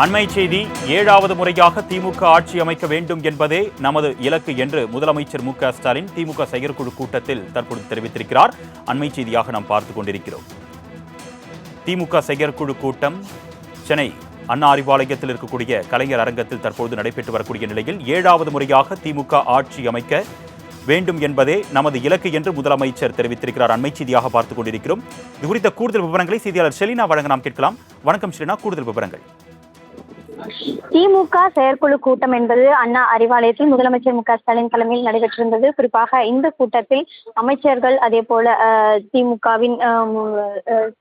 அண்மை செய்தி. 7வது முறையாக திமுக ஆட்சி அமைக்க வேண்டும் என்பதே நமது இலக்கு என்று முதலமைச்சர் மு.க.ஸ்டாலின் திமுக செயற்குழு கூட்டத்தில் தற்போது தெரிவித்திருக்கிறார். அண்மை செய்தியாக நாம் பார்த்துக் கொண்டிருக்கிறோம். திமுக செயற்குழு கூட்டம் சென்னை அண்ணா அறிவாலயத்தில் இருக்கக்கூடிய கலைஞர் அரங்கத்தில் தற்போது நடைபெற்று வரக்கூடிய நிலையில் 7வது முறையாக திமுக ஆட்சி அமைக்க வேண்டும் என்பதே நமது இலக்கு என்று முதலமைச்சர் தெரிவித்திருக்கிறார். அண்மை செய்தியாக பார்த்துக் கொண்டிருக்கிறோம். இது குறித்த கூடுதல் விவரங்களை செய்தியாளர் ஷெலினா வழங்க நாம் கேட்கலாம். வணக்கம் ஷெலினா, கூடுதல் விவரங்கள். திமுக செயற்குழு கூட்டம் என்பது அண்ணா அறிவாலயத்தில் முதலமைச்சர் மு.க.ஸ்டாலின் தலைமையில் நடைபெற்றிருந்தது. குறிப்பாக இந்த கூட்டத்தில் அமைச்சர்கள், அதே போல திமுகவின்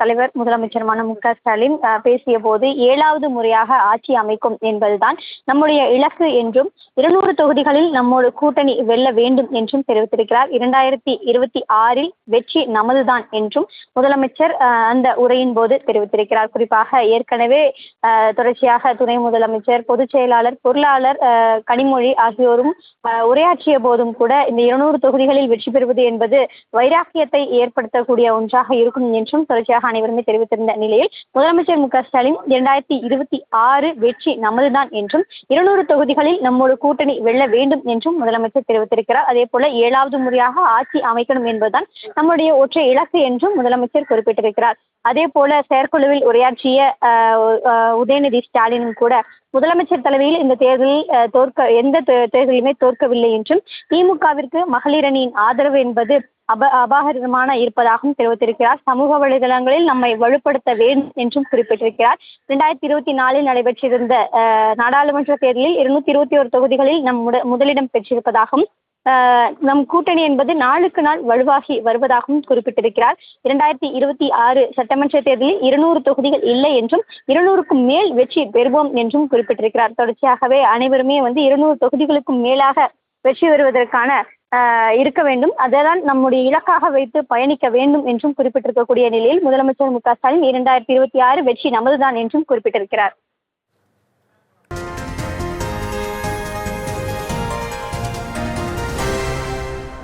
தலைவர் முதலமைச்சருமான மு.க.ஸ்டாலின் பேசிய போது 7வது முறையாக ஆட்சி அமைக்கும் என்பதுதான் நம்முடைய இலக்கு என்றும் 200 தொகுதிகளில் நம்மோடு கூட்டணி வெல்ல வேண்டும் என்றும் தெரிவித்திருக்கிறார். 2026 வெற்றி நமதுதான் என்றும் முதலமைச்சர் அந்த உரையின் போது தெரிவித்திருக்கிறார். குறிப்பாக ஏற்கனவே தொடர்ச்சியாக துணை முதலமைச்சர், பொதுச் செயலாளர், பொருளாளர் கனிமொழி ஆகியோரும் உரையாற்றிய போதும் கூட இந்த 200 தொகுதிகளில் வெற்றி பெறுவது என்பது வைராக்கியத்தை ஏற்படுத்தக்கூடிய ஒன்றாக இருக்கும் என்றும் தொடர்ச்சியாக அனைவருமே தெரிவித்திருந்த நிலையில் முதலமைச்சர் மு.க.ஸ்டாலின் 2026 வெற்றி நமதுதான் என்றும் 200 தொகுதிகளில் நம்மோடு கூட்டணி வெல்ல வேண்டும் என்றும் முதலமைச்சர் தெரிவித்திருக்கிறார். அதே போல 7வது முறையாக ஆட்சி அமைக்கணும் என்பதுதான் நம்முடைய ஒற்றை இலக்கு என்றும் முதலமைச்சர் குறிப்பிட்டிருக்கிறார். அதே போல செயற்குழுவில் உரையாற்றிய உதயநிதி ஸ்டாலினும் கூட முதலமைச்சர் தலைமையில் இந்த தேர்தலில் எந்த தேர்தலுமே தோற்கவில்லை என்றும் திமுகவிற்கு மகளிர் அணியின் ஆதரவு என்பது அபாரமான இருப்பதாகவும் தெரிவித்திருக்கிறார். சமூக வலைதளங்களில் நம்மை வலுப்படுத்த வேண்டும் என்றும் குறிப்பிட்டிருக்கிறார். 2024 நடைபெற்றிருந்த நாடாளுமன்ற தேர்தலில் 221 தொகுதிகளில் நம் முதலிடம் பெற்றிருப்பதாகவும் நம் கூட்டணி என்பது நாளுக்கு நாள் வலுவாகி வருவதாகவும் குறிப்பிட்டிருக்கிறார். 2026 சட்டமன்ற தேர்தலில் 200 தொகுதிகள் இல்லை என்றும் 200க்கும் மேல் வெற்றி பெறுவோம் என்றும் குறிப்பிட்டிருக்கிறார். தொடர்ச்சியாகவே அனைவருமே 200 தொகுதிகளுக்கும் மேலாக வெற்றி பெறுவதற்கான இருக்க வேண்டும், அதைதான் நம்முடைய இலக்காக வைத்து பயணிக்க வேண்டும் என்றும் குறிப்பிட்டிருக்கக்கூடிய நிலையில் முதலமைச்சர் மு.க.ஸ்டாலின் 2026 வெற்றி நமதுதான் என்றும் குறிப்பிட்டிருக்கிறார்.